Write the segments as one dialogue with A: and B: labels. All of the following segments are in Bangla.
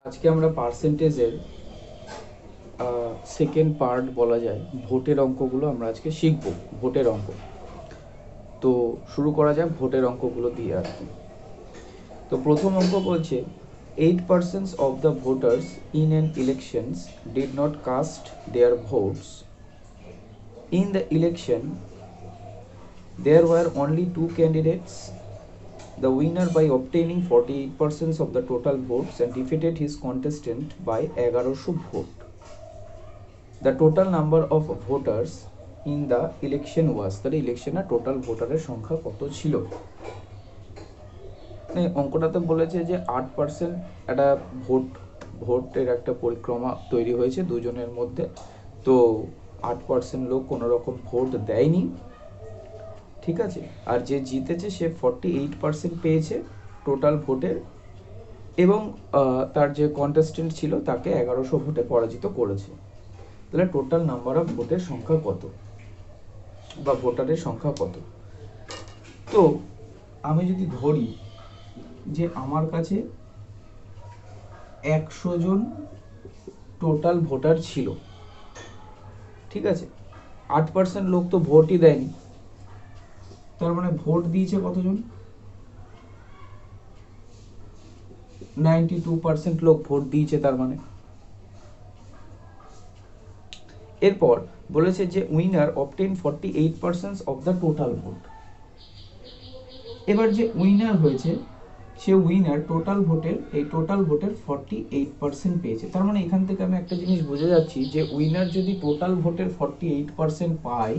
A: আজকে আমরা পার্সেন্টেজের সেকেন্ড পার্ট বলা যায় ভোটের অঙ্কগুলো আমরা আজকে শিখব। ভোটের অঙ্ক তো শুরু করা যাক ভোটের অঙ্কগুলো দিয়ে আর কি। তো প্রথম অঙ্ক বলছে 8% of the voters in an elections did not cast their votes. In the election there were only two candidates. The winner by obtaining 48% of the total votes and defeated his contestant by 1100 vote. The total number of voters in the election was, তাহলে ইলেকশনে টোটাল ভোটারের সংখ্যা কত ছিল। অঙ্কটাতে বলেছে যে 8% একটা ভোটের একটা পরিক্রমা তৈরি হয়েছে দুজনের মধ্যে, তো 8% লোক কোনো রকম ভোট দেয়নি, ঠিক আছে। আর যে জিতেছে সে 48% পেয়েছে টোটাল ভোটের, এবং তার যে কন্টেস্টেন্ট ছিল তাকে 1100 ভোটে পরাজিত করেছে। তাহলে টোটাল নাম্বার অফ ভোটের সংখ্যা কত বা ভোটারের সংখ্যা কত। তো আমি যদি ধরি যে আমার কাছে 100 জন টোটাল ভোটার ছিল, ঠিক আছে, 8% লোক তো ভোটই দেয়নি, তার মানে ভোট দিয়েছে কতজন, 92% লোক ভোট দিয়েছে তার মানে। এরপর বলেছে যে winner obtain 48% of the total vote. এবার যে উইনার হয়েছে সে উইনার টোটাল ভোটের 48% পেয়েছে। তার মানে এখান থেকে আমি একটা জিনিস বুঝে যাচ্ছি যে উইনার যদি টোটাল ভোটের 48% পায়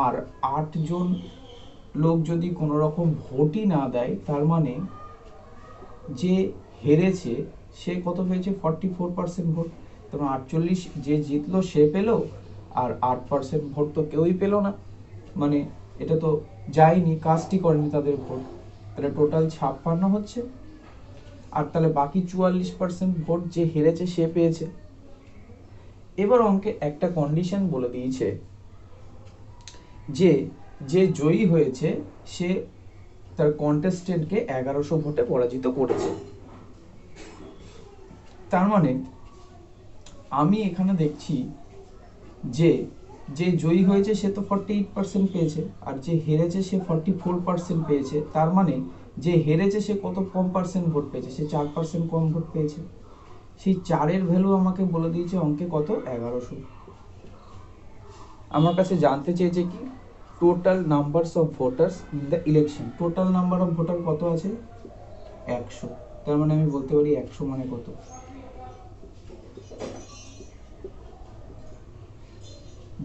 A: আর 8 জন লোক যদি কোনো রকম ভোটই না দেয়, তার মানে যে হেরেছে সে কত পেয়েছে, 44% ভোট। তার মানে 48 যে জিতলো সে পেলো, আর 8% ভোট তো কেউই পেলো না, মানে এটা তো যায়নি, কাস্টই করেনি তাদের ভোট। তাহলে টোটাল 56 হচ্ছে, আর তাহলে বাকি 44% ভোট যে হেরেছে সে পেয়েছে। এবার অঙ্কে একটা কন্ডিশন বলে দিয়েছে যে যে জয়ী হয়েছে সে তার কন্টেস্টেন্টকে 1100 ভোটে পরাজিত করেছে। তার মানে আমি এখানে দেখছি যে যে জয়ী হয়েছে সে তো 48% পেয়েছে, আর যে হেরেছে সে 44% পেয়েছে। তার মানে যে হেরেছে সে কত কম পার্সেন্ট ভোট পেয়েছে, সে 4% কম ভোট পেয়েছে। সেই 4-এর ভ্যালু আমাকে বলে দিয়েছে অঙ্কে কত, 1100। আমার কাছে জানতে চেয়েছে কি, total numbers of voters in the election. Total number of voter কত আছে, 100। তার মানে আমি বলতে পারি 100 মানে কত,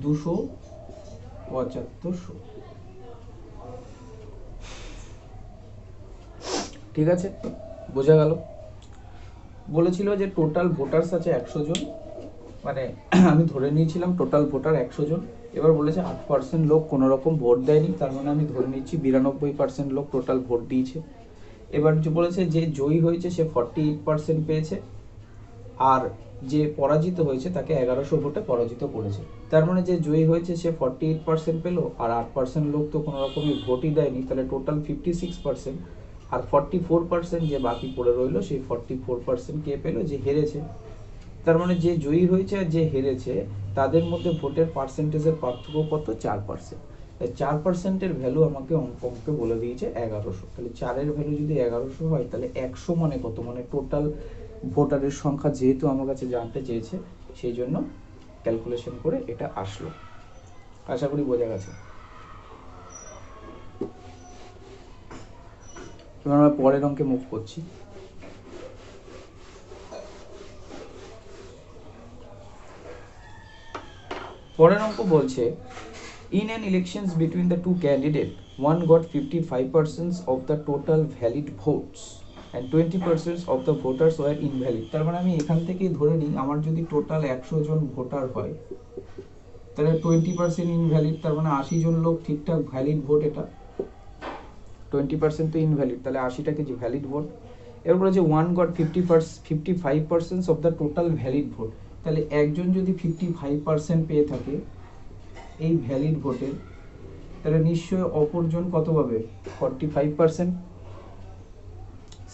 A: 275। ঠিক আছে, বোঝা গেল। বলেছিল যে টোটাল ভোটার্স আছে 100 জন, মানে আমি ধরে নিয়েছিলাম টোটাল ভোটার 100 জন। এবার বলেছে 8% লোক কোনো রকম ভোট দেয়নি, তার মানে আমি ধরে নিচ্ছি 92% লোক টোটাল ভোট দিয়েছে। এবার যে বলেছে যে জয়ী হয়েছে সে 48% পেয়েছে, আর যে পরাজিত হয়েছে তাকে 1100 ভোটে পরাজিত করেছে। তার মানে যে জয়ী হয়েছে সে 48% পেলো, আর 8% লোক তো কোনো রকমের ভোটই দেয়নি, তাহলে টোটাল 56%। আর 44% যে বাকি পড়ে রইলো সেই 44% কে পেলো, যে হেরেছে। তার মানে যে জয়ী হয়েছে আর যে হেরেছে তাদের মধ্যে ভোটের পার্সেন্টেজের পার্থক্য কত, 4%। 4%-এর ভ্যালু আমাকে অঙ্কে বলে দিয়েছে 1100। তাহলে 4-এর ভ্যালু যদি 1100 হয় তাহলে 100 মানে কত, মানে টোটাল ভোটারের সংখ্যা যেহেতু আমার কাছে জানতে চেয়েছে সেই জন্য ক্যালকুলেশন করে এটা আসলো। আশা করি বোঝা গেছে। এবার আমরা পরের অঙ্কে মুভ করছি। পরের অঙ্ক বলছে in an elections between the two candidates, one got 55% of the total valid votes and 20% of the voters were invalid. তার মানে আমি এখান থেকেই ধরে নিই আমার যদি টোটাল 100 জন ভোটার হয় তাহলে 20% ইনভ্যালিড, তার মানে 80 জন লোক ঠিকঠাক ভ্যালিড ভোট। এটা 20% তো ইনভ্যালিড, তাহলে 80টা কি ভ্যালিড ভোট। এবার বলেছে one goat 55% of the total valid vote. তাহলে একজন যদি 55% পেয়ে থাকে এই ভ্যালিড ভোটের, তাহলে নিশ্চয়ই অপরজন কত পাবে, 45%।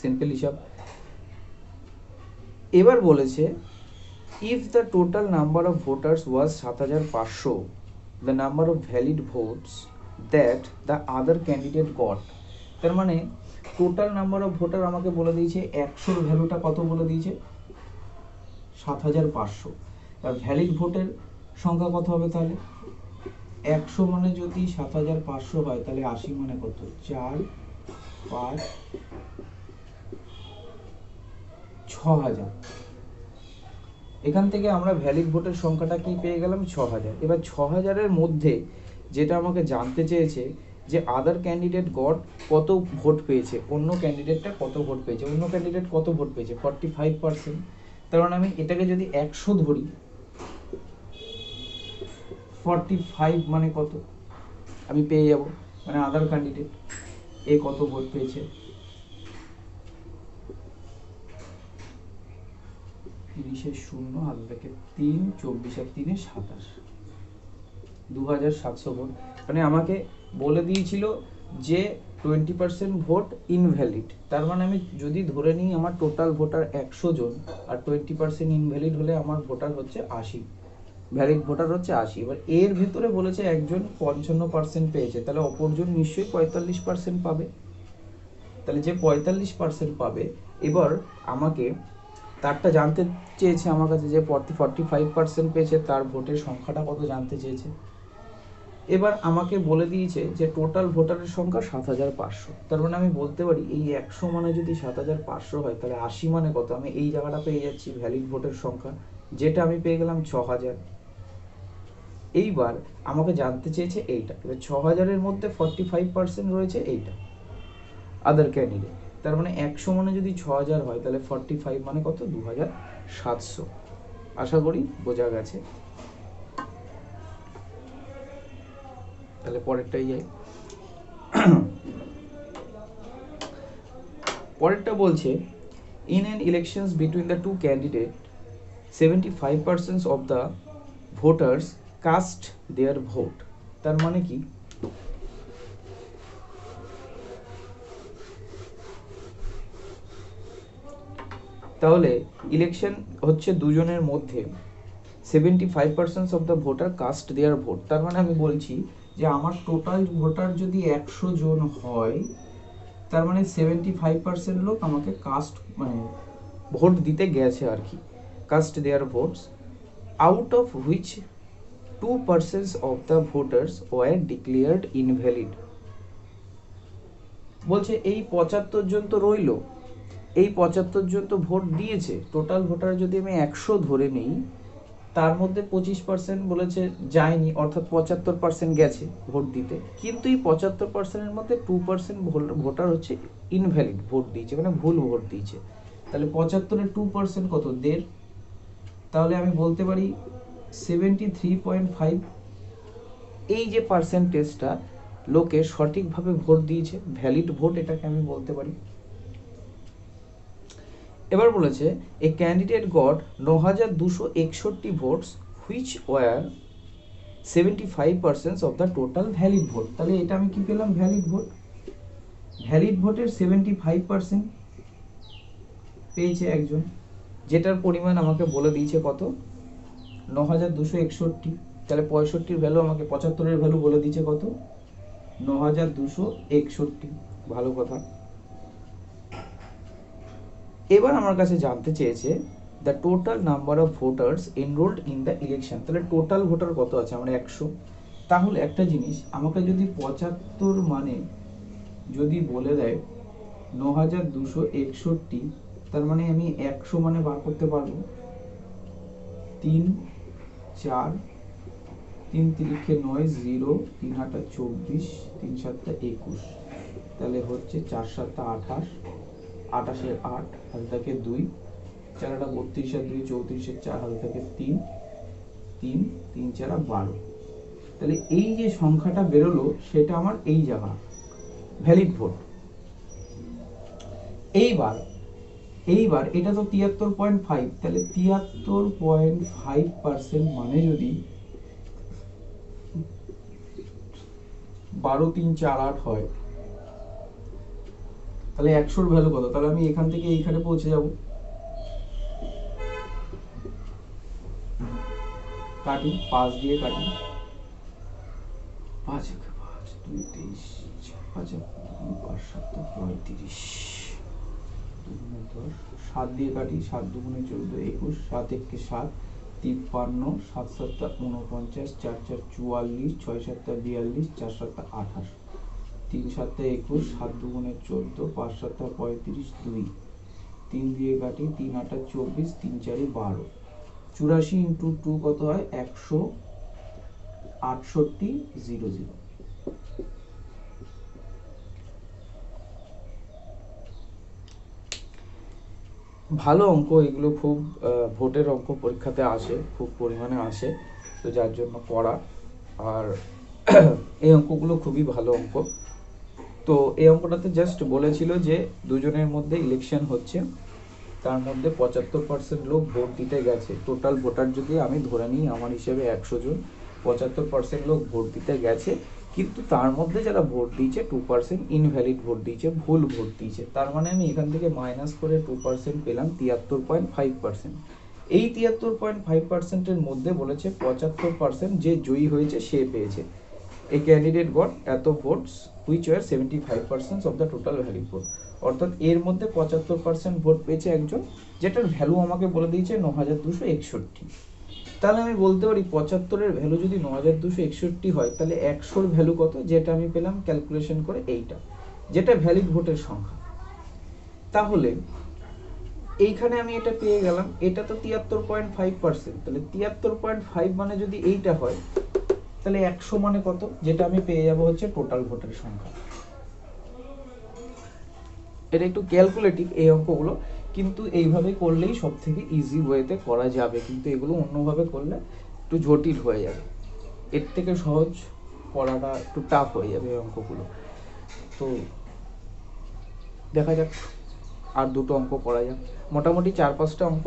A: সিম্পল হিসাব। এবার বলেছে if the total number of voters was 7500, the number of valid votes that the other candidate got, তার মানে টোটাল নাম্বার অফ ভোটার আমাকে বলে দিয়েছে 100 ভ্যালুটা কত বলে দিয়েছে 7500, আর ভ্যালিড ভোটের সংখ্যা কত হবে তাহলে 100 মানে যদি 7500 হয় তাহলে 80 মানে কত 4 5 6000। এখান থেকে আমরা ভ্যালিড ভোটের সংখ্যাটা কি পেয়ে গেলাম 6000। এবার 6000-এর মধ্যে যেটা আমাকে জানতে চেয়েছে যে আদার ক্যান্ডিডেট গট কত ভোট পেয়েছে, অন্য ক্যান্ডিডেটটা কত ভোট পেয়েছে, অন্য ক্যান্ডিডেট কত ভোট পেয়েছে 45%। তার মানে আমি এটাকে যদি 100 ধরি 45 মানে কত আমি পেয়ে যাব, মানে আদার ক্যান্ডিডেট এ কত ভোট পেয়েছে 30-এর 0 হাতে থেকে 3 24 আর 3 27 2700 ভোট। মানে আমাকে বলে দিয়েছিল যে 20% ভোট ইনভ্যালিড। তার মানে আমি যদি ধরে নিই আমার টোটাল ভোটার 100 জন আর 20% ইনভ্যালিড হলে আমার ভোটার হচ্ছে 80, ভ্যালিড ভোটার হচ্ছে 80। এবার এর ভিতরে বলেছে একজন 55% পেয়েছে, তাহলে অপরজন নিশ্চয়ই 45% পাবে। তাহলে যে 45% পাবে, এবার আমাকে তারটা জানতে চেয়েছে আমার কাছে যে 45% পেয়েছে তার ভোটের সংখ্যাটা কত জানতে চেয়েছে। এবার আমাকে বলে দিয়েছে যে টোটাল ভোটারের সংখ্যা 7500। তার মানে আমি বলতে পারি এই 100 মানে যদি 7500 হয় তাহলে 80 মানে কত, আমি এই জায়গাটা পেয়ে যাচ্ছি ভ্যালিড ভোটের সংখ্যা, যেটা আমি পেয়ে গেলাম 6000। এইবার আমাকে জানতে চেয়েছে এইটা, এবার 6000-এর মধ্যে 45% রয়েছে এইটা আদার ক্যান্ডিডেট। তার মানে 100 মানে যদি 6000 হয় তাহলে 45 মানে কত 2700। আশা করি বোঝা গেছে। তাহলে পরেরটাই যাই। পরেরটা বলছে in an elections between the two candidate 75% of the voters cast their vote। তার মানে কি তাহলে ইলেকশন হচ্ছে দুজনের মধ্যে 75% of the voter caste their vote. তার মানে আমি বলছি যে আমার টোটাল ভোটার যদি 100 জন হয় তার মানে 75% লোক আমাকে কাস্ট মানে ভোট দিতে গেছে আর কি, cast their votes, out of which 2% of the voters were declared invalid. বলছে এই 75 জন তো রইলো, এই 75 জন তো ভোট দিয়েছে, টোটাল ভোটার যদি আমি 100 ধরে নিই তার মধ্যে 25% বলেছে যায়নি, অর্থাৎ 75% গেছে ভোট দিতে, কিন্তু এই 75%-এর মধ্যে 2% ভোটার হচ্ছে ইনভ্যালিড ভোট দিয়েছে, মানে ভুল ভোট দিয়েছে। তাহলে 75-এর 2% কত 1.5, তাহলে আমি বলতে পারি 73.5। এই যে পার্সেন্টেজটা লোকে সঠিকভাবে ভোট দিয়েছে, ভ্যালিড ভোট এটাকে আমি বলতে পারি। এবার বলেছে a candidate got 9261 votes which were 75% of the total valid vote. তাহলে এটা আমি কি পেলাম ভ্যালিড ভোট, ভ্যালিড ভোটের 75% পেয়েছে একজন, যেটার পরিমাণ আমাকে বলে দিয়েছে কত 9261। তাহলে 65-র ভ্যালু আমাকে 75-এর ভ্যালু বলে দিয়েছে কত 9261। ভালো কথা। এবার আমার কাছে জানতে চেয়েছে the total number of voters enrolled in the election. তাহলে টোটাল ভোটার কত আছে আমরা 100। তাহলে একটা জিনিস আমাকে যদি 75 মানে যদি বলে দেয় 9261, তার মানে আমি 100 মানে বার করতে পারবো 3 4 3 3 9 0 3 8 24 3 7 21, তাহলে হচ্ছে 4 7 28, 28-এর 8 হাতে থাকে 2, 4 32 আর 2 34-এর 4 হাতে থাকে 3 3 3 4 12। তাহলে এই যে সংখ্যাটা বেরোলো সেটা আমার এই জায়গা ভ্যালিড ভোট। এইবার এটা তো 73.5, তাহলে 73.5% মানে যদি 12 3 4 8 হয় তাহলে 100-র ভ্যালু কত, তাহলে আমি এখান থেকে এইখানে পৌঁছে যাব। কাটি, 5 দিয়ে কাটি, 5 একে 5, 2 23, 5 5 7 35, 2 10, 7 দিয়ে কাটি, 7 2 14, 21, 7 একে 7, 53, 7 7 49, 4 4 44, 6 7 42, 4 7 28, 3 7 21, 7 2 14, 5 7 35, 2, 3 দিয়ে কাটি, 3 8 24, 3 4 12, 84 ইন্টু 2 কত হয়? 168 00। ভালো অঙ্ক এগুলো, খুব ভোটের অঙ্ক পরীক্ষাতে আসে, খুব পরিমাণে আসে, তো যার জন্য পড়া। আর এই অঙ্কগুলো খুবই ভালো অঙ্ক। তো এই অঙ্কটাতে জাস্ট বলেছিল যে দুজনের মধ্যে ইলেকশন হচ্ছে, তার মধ্যে 75% লোক ভোট দিতে গেছে। টোটাল ভোটার যদি আমি ধরে নিই আমার হিসেবে 100 জন, 75% লোক ভোট দিতে গেছে, কিন্তু তার মধ্যে যারা ভোট দিয়েছে 2% ইনভ্যালিড ভোট দিয়েছে, ভুল ভোট দিয়েছে। তার মানে আমি এখান থেকে মাইনাস করে 2% পেলাম, 73.5%। এই 73.5%-এর মধ্যে বলেছে 75% যে জয়ী হয়েছে সে পেয়েছে। A candidate got এত votes which were 75% of the total valid vote। অর্থাৎ এর মধ্যে 75% ভোট পেয়েছে একজন, যেটার ভ্যালু আমাকে বলে দিয়েছে 9261। তাহলে আমি বলতে পারি 75-এর ভ্যালু যদি 9261 হয়, তাহলে 100-র ভ্যালু কত? যেটা আমি পেলাম ক্যালকুলেশন করে, এইটা, যেটা ভ্যালিড ভোটের সংখ্যা। তাহলে এইখানে আমি এটা পেয়ে গেলাম, এটা তো 73.5%, তাহলে 73.5 মানে যদি এইটা হয়, তাহলে 100 মানে কত? যেটা আমি পেয়ে যাবো হচ্ছে টোটাল ভোটের সংখ্যা। এটা একটু ক্যালকুলেটিভ এই অঙ্কগুলো, কিন্তু এইভাবে করলেই সব থেকে ইজি ওয়েতে করা যাবে, কিন্তু এগুলো অন্যভাবে করলে একটু জটিল হয়ে যাবে। এর থেকে সহজ করাটা একটু টাফ হয়ে যাবে এই অঙ্কগুলো। তো দেখা যাক, আর দুটো অঙ্ক করা যাক। মোটামুটি 4-5টা অঙ্ক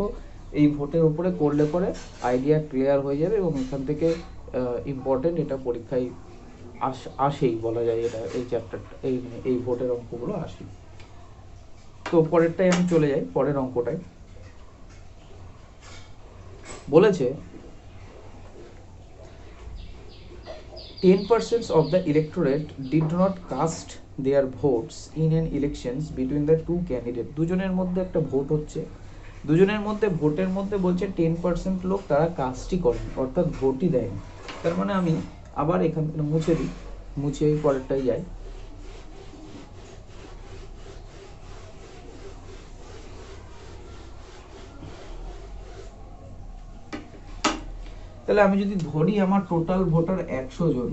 A: এই ভোটের উপরে করলে পরে আইডিয়া ক্লিয়ার হয়ে যাবে, এবং এখান থেকে ইম্পর্টেন্ট, এটা পরীক্ষায় আসেই বলা যায়, এটা এই চ্যাপ্টারটা, এই ভোটের অঙ্কগুলো আসে। তো পরেরটাই আমি চলে যাই, পরের অঙ্কটায় বলেছে 10% of the electorate did not cast their votes in an elections between the two candidates। দুজনের মধ্যে একটা ভোট হচ্ছে, দুজনের মধ্যে ভোটের মধ্যে বলছে 10% লোক তারা কাস্টই করেন, অর্থাৎ ভোটই দেয়নি। তার মানে আমি আবার এখান থেকে মুছে দিই, মুছে এই পরেরটাই যাই। তাহলে আমি যদি ধরি আমার টোটাল ভোটার 100 জন,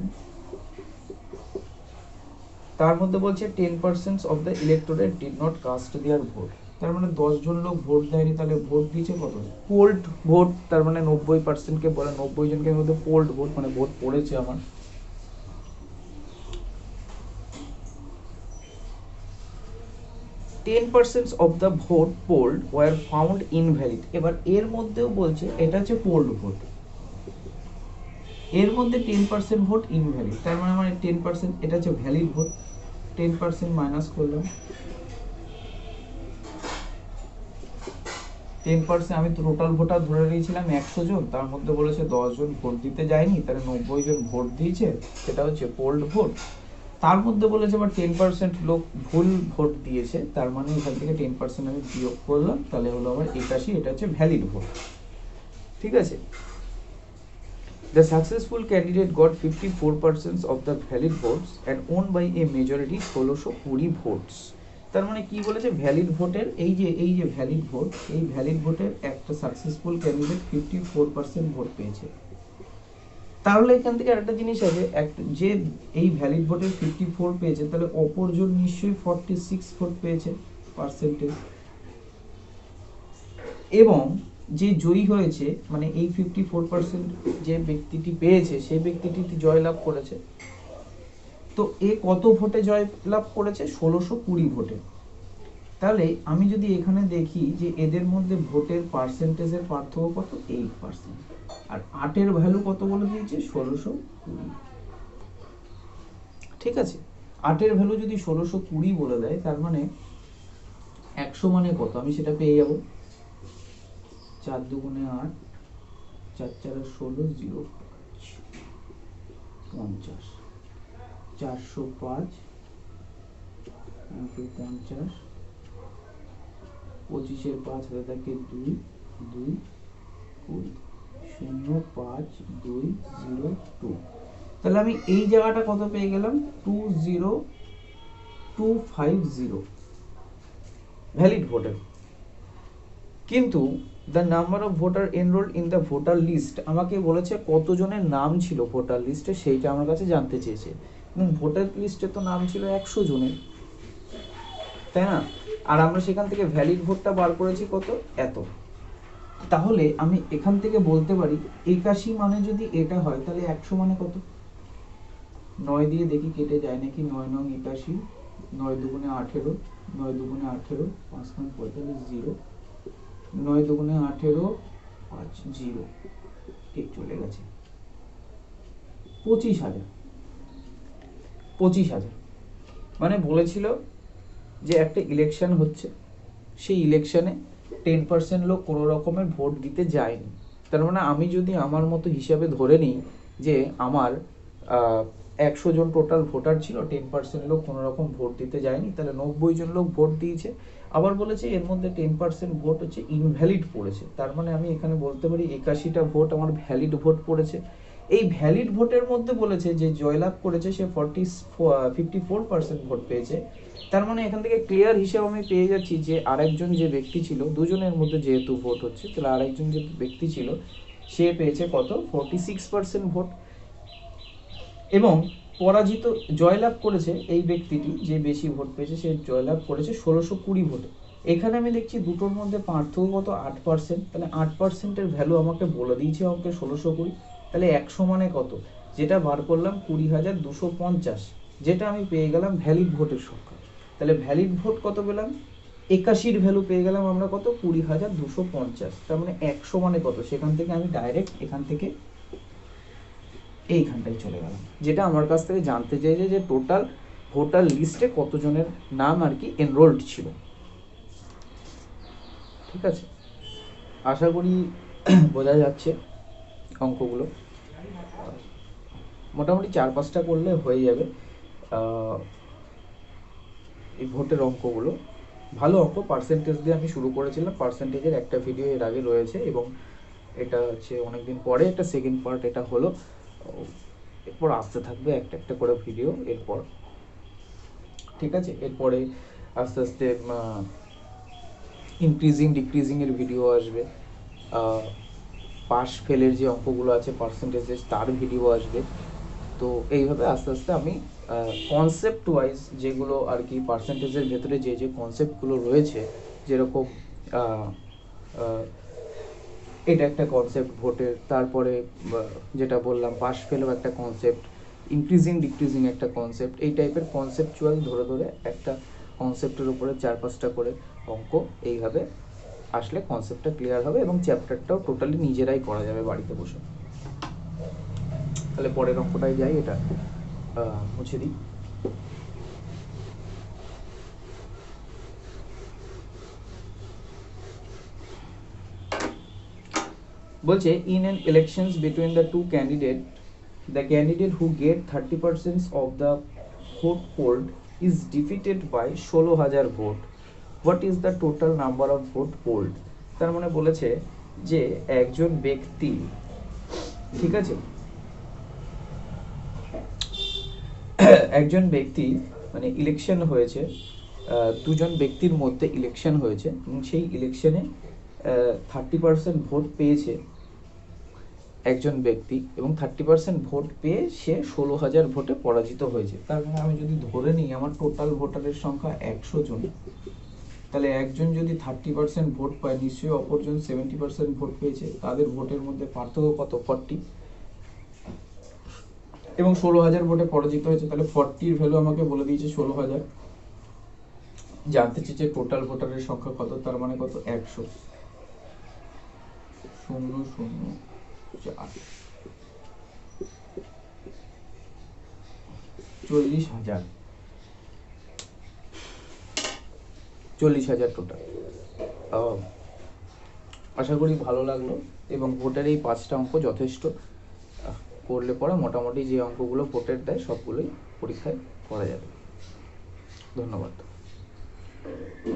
A: তার মধ্যে বলছে 10% of the electorate did not cast their vote. তার মানে 10 জন লোক ভোট দেয়নি, তাহলে ভোট দিয়েছে কত? Pooled vote. তার মানে 90%-কে বলে, 90 জনকে মধ্যে পোল্ড ভোট, মানে ভোট পড়েছে আমার। "10% of the vote polled were found invalid"। এবার এর মধ্যেও বলছে এটা হচ্ছে পোল্ড ভোট, এর মধ্যে 10% ভোট ইনভ্যালিড। তার মানে আমার 10% এটা হচ্ছে ভ্যালিড ভোট। 10% মাইনাস করলাম, 10% আমি টোটাল ভোটার ধরে নিয়েছিলাম 100 জন, তার মধ্যে বলেছে 10 জন ভোট দিতে যায়নি, তাহলে 90 জন ভোট দিয়েছে, সেটা হচ্ছে পোল্ড ভোট। তার মধ্যে বলেছে আবার 10% লোক ভুল ভোট দিয়েছে, তার মানে এখান থেকে 10% আমি বিয়োগ করলাম, তাহলে হলো আবার 81, এটা হচ্ছে ভ্যালিড ভোট। ঠিক আছে। The successful candidate got 54% of the valid votes and won by a majority 1620 votes। তার মানে কি বলেছে? ভ্যালিড ভোটের এই যে ভ্যালিড ভোট, এই ভ্যালিড ভোটের একটা সাকসেসফুল ক্যান্ডিডেট 54% ভোট পেয়েছে। তাহলে এখান থেকে একটা জিনিস আছে, যে এই ভ্যালিড ভোটের 54 পেয়েছে, তাহলে অপরজন নিশ্চয়ই 46 ভোট পেয়েছে পার্সেন্টেজ। এবং যে জয়ী হয়েছে, মানে এই 54% যে ব্যক্তিটি পেয়েছে, সেই ব্যক্তিটি জয়লাভ করেছে। তো এ কত ভোটে জয়লাভ করেছে? 1620 ভোটে। তাহলে আমি যদি এখানে দেখি যে এদের মধ্যে ভোটের পার্সেন্টেজের পার্থক্য কত? 8%। আর 8-এর ভ্যালু কত বলে দিয়েছে? 1620। ঠিক আছে। 8-এর ভ্যালু যদি 1620 বলে দেয়, তার মানে 100 মানে কত? আমি সেটা পেয়ে যাব। 4 2 8, 4 4 16 0 50 405 50 25 5 হাতে থাকে 2 2 20 05202। তাহলে আমি এই জায়গাটা কত পেয়ে গেলাম 20250 ভ্যালিড ভোটার। কিন্তু the number of voter enrolled in the voter list আমাকে বলেছে কতজনের নাম ছিল ভোটার লিস্টে, সেইটা আমার কাছে জানতে চেয়েছে। এবং ভোটার লিস্টে তো নাম ছিল 100 জনের, তাই না? আর আমরা সেখান থেকে ভ্যালিড ভোটটা বার করেছি কত, এত। তাহলে আমি এখান থেকে বলতে পারি 81 মানে যদি এটা হয় তাহলে 100 মানে কত? 9 দিয়ে দেখি কেটে যায় নাকি। 9 9 81, 9 দুগুণে 18, 9 দুগুণে 18, 5 9 45 0, 9 দুগুণে 18, 5 0, ঠিক চলে গেছে 25,000। 25,000 মানে বলেছিল যে একটা ইলেকশন হচ্ছে, সেই ইলেকশনে 10% লোক কোনো রকমের ভোট দিতে যায়নি। তার মানে আমি যদি আমার মতো হিসাবে ধরে নিই যে আমার 100 জন টোটাল ভোটার ছিল, 10% লোক কোনো রকম ভোট দিতে যায়নি, তাহলে 90 জন লোক ভোট দিয়েছে। আবার বলেছে এর মধ্যে 10% ভোট হচ্ছে ইনভ্যালিড পড়েছে। তার মানে আমি এখানে বলতে পারি 81টা ভোট আমার ভ্যালিড ভোট পড়েছে। এই ভ্যালিড ভোটের মধ্যে বলেছে যে জয়লাভ করেছে সে 54% ভোট পেয়েছে। তার মানে এখান থেকে ক্লিয়ার হিসাব আমি পেয়ে যাচ্ছি যে আরেকজন যে ব্যক্তি ছিল, দুজনের মধ্যে যেহেতু ভোট হচ্ছে, তাহলে আরেকজন যে ব্যক্তি ছিল সে পেয়েছে কত, 46% ভোট। এবং পরাজিত, জয়লাভ করেছে এই ব্যক্তিটি যে বেশি ভোট পেয়েছে, সে জয়লাভ করেছে 1620 ভোটে। এখানে আমি দেখছি দুটোর মধ্যে পার্থক্য কত, 8%। তাহলে 8%-এর ভ্যালু আমাকে বলে দিয়েছে অঙ্কে 1620। তাহলে 100 মানে কত, যেটা বার করলাম 20,250, যেটা আমি পেয়ে গেলাম ভ্যালিড ভোটের সংখ্যা। তাহলে ভ্যালিড ভোট কত পেলাম, 81-র ভ্যালু পেয়ে গেলাম আমরা কত, 20,250। তার মানে 100 মানে কত, সেখান থেকে আমি ডাইরেক্ট এখান থেকে এইখানটায় চলে গেলাম, যেটা আমার কাছ থেকে জানতে চাইছে যে টোটাল ভোটার লিস্টে কতজনের নাম আর কি এনরোলড ছিল। ঠিক আছে, আশা করি বোঝা যাচ্ছে অঙ্কগুলো। মোটামুটি 4-5টা করলে হয়ে যাবে এই ভোটের অঙ্কগুলো। ভালো অঙ্ক, পার্সেন্টেজ দিয়ে আমি শুরু করেছিলাম, পার্সেন্টেজের একটা ভিডিও এর আগে রয়েছে এবং এটা হচ্ছে অনেকদিন পরে একটা সেকেন্ড পার্ট এটা হলো। এরপর আসতে থাকবে একটা একটা করে ভিডিও এরপর, ঠিক আছে? এরপরে আস্তে আস্তে ইনক্রিজিং ডিক্রিজিং এর ভিডিও আসবে, পাস ফেলের যে অঙ্কগুলো আছে পার্সেন্টেজের তার ভিডিও আসবে। তো এইভাবে আস্তে আস্তে আমি কনসেপ্ট ওয়াইজ যেগুলো আর কি পার্সেন্টেজের ভেতরে যে যে কনসেপ্টগুলো রয়েছে, যেরকম এটা একটা কনসেপ্ট ভোটের, তারপরে যেটা বললাম পাস ফেলও একটা কনসেপ্ট, ইনক্রিজিং ডিক্রিজিং একটা কনসেপ্ট, এই টাইপের কনসেপ্টচুয়াল ধরে ধরে একটা কনসেপ্টের উপরে 4-5টা করে অঙ্ক, এইভাবে আসলে কনসেপ্টটা ক্লিয়ার হবে এবং চ্যাপ্টারটাও টোটালি নিজেরাই করা যাবে বাড়িতে বসে। তাহলে পরের অঙ্কটায় যাই, এটা মুছে দিই। বলছে in an elections between the two candidate, the candidate who get 30% of the vote polled is defeated by 16,000 vote. What is the total number of vote polled? তার মানে বলেছে যে একজন ব্যক্তি, ঠিক আছে, একজন ব্যক্তি মানে ইলেকশন হয়েছে, দুজন ব্যক্তির মধ্যে ইলেকশন হয়েছে এবং সেই ইলেকশনে 30% ভোট পেয়েছে একজন ব্যক্তি এবং 30% ভোট পেয়ে সে 16,000 ভোটে পরাজিত হয়েছে। তার মানে আমি যদি ধরে নিই আমার টোটাল ভোটারের সংখ্যা 100 জন, তাহলে একজন যদি 30% ভোট পায়, নিশ্চয়ই অপরজন 70% ভোট পেয়েছে, তাদের ভোটের মধ্যে পার্থক্য কত, 40, এবং 16,000 ভোটে পরাজিত হয়েছে। তাহলে 40-র ভ্যালু আমাকে বলে দিয়েছে 16,000। জানতে চেয়েছে টোটাল ভোটারের সংখ্যা কত, তার মানে কত, 100, 0 0 4, 40,000, 40,000 টোটাল। আশা করি ভালো লাগলো, এবং ভোটের এই 5টা অঙ্ক যথেষ্ট করলে পরে মোটামুটি যে অঙ্কগুলো ভোটের দেয় সবগুলোই পরীক্ষায় করা যাবে। ধন্যবাদ।